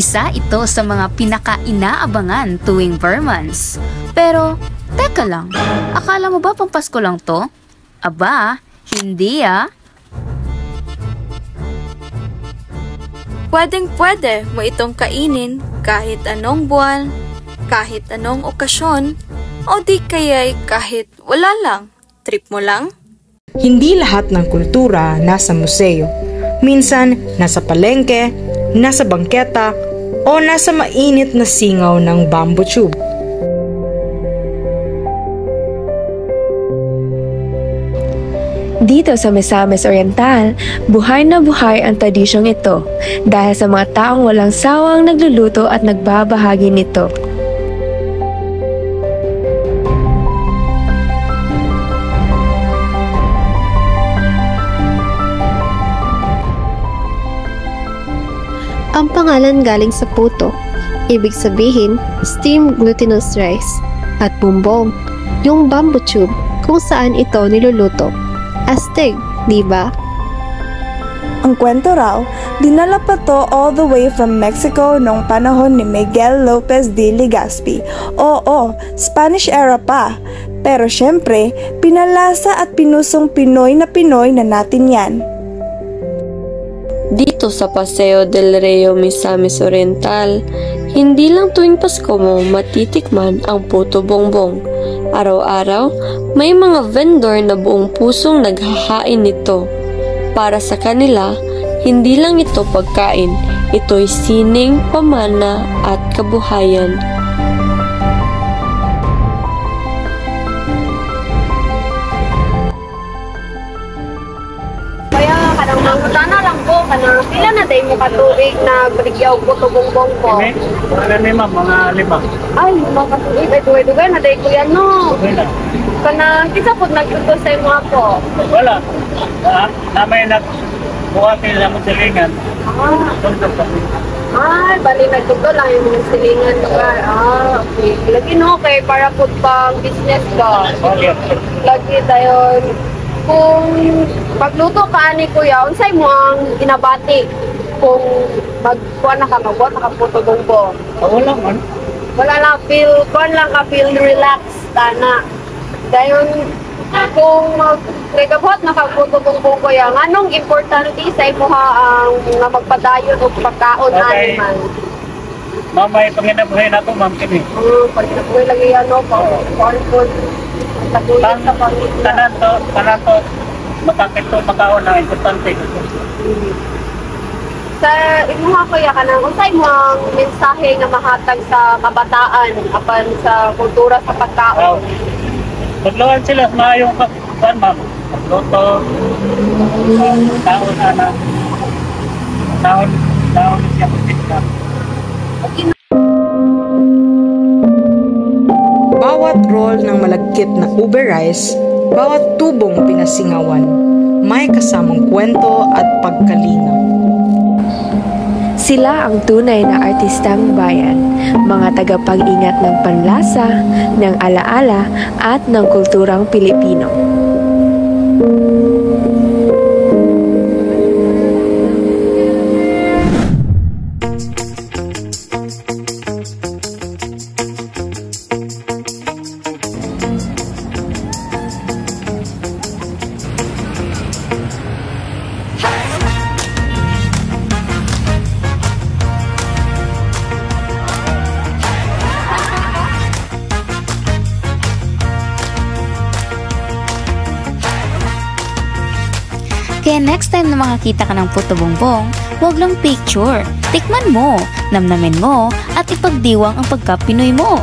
Isa ito sa mga pinaka-inaabangan tuwing Burmans. Pero, teka lang, akala mo ba pampasko lang to? Aba, hindi ah. Pwedeng-pwede mo itong kainin kahit anong buwan, kahit anong okasyon, o di kaya'y kahit wala lang, trip mo lang. Hindi lahat ng kultura nasa museo. Minsan, nasa palengke, nasa bangketa, o nasa mainit na singaw ng bamboo tube. Dito sa Misamis Oriental, buhay na buhay ang tradisyong ito dahil sa mga taong walang sawang nagluluto at nagbabahagi nito. Ang pangalan galing sa puto, ibig sabihin steamed glutinous rice, at bumbong, yung bamboo tube kung saan ito niluluto. Astig, di ba? Ang kwento raw, dinala pa to all the way from Mexico noong panahon ni Miguel Lopez de Legazpi. Oo, Spanish era pa. Pero syempre, pinalasa at pinusong Pinoy na natin yan. Dito sa Paseo del Rio Misamis Oriental, hindi lang tuwing Pasko mo matitikman ang puto bongbong. Araw-araw, may mga vendor na buong pusong naghahain nito. Para sa kanila, hindi lang ito pagkain, ito'y sining, pamana at kabuhayan. Kanang mangutana lang po, kanang pila na day mo katuig na baligyaw po to bongbong po? Mga lima, mga 5. Ay, mga katuig, ay duway-duway na day ko yan no. Kanang, kisa po nagtuto sa mga po? Wala. Namay nagbuhatin lang ang silingan. Ay, bali nagtuto lang yung mga silingan lugar. Okay. Lagi no, kay para po pang business ka. Lagi tayo. Kung pagluto ka ni Kuya, unsay mo ang inabati kung magkuha na ka, magbuhat na ka puto bongbong? Wala man. Wala lang, feel relax, tana. Dayon, kung nagabuhat na ka puto bongbong Kuya, anong importante sa imo ang magpadayon o pagkaon animal? Mamay, panginabuhay na ito, ma'am, kini. Panginabuhay lagi yan, no? Pang-food. Tagulan sa panginabuhay. Tanan to, makakit to, makaon na, importante. Sa imo nga Kuya, kanang unsay mo ang mensahe nga mahatag sa kabataan apan sa kultura sa pagkaon? Magluhan sila sa maayong kakuan, ma'am. Magluto, taon na. Taon siya magpita. Bawat roll ng malagkit na ube rice, bawat tubong pinasingawan, may kasamang kwento at pagkalinga. Sila ang tunay na artistang bayan, mga tagapag-ingat ng panlasa, ng alaala at ng kulturang Pilipino. Kaya next time na makakita ka ng puto bongbong, huwag lang picture. Tikman mo, namnamin mo, at ipagdiwang ang pagka-Pinoy mo.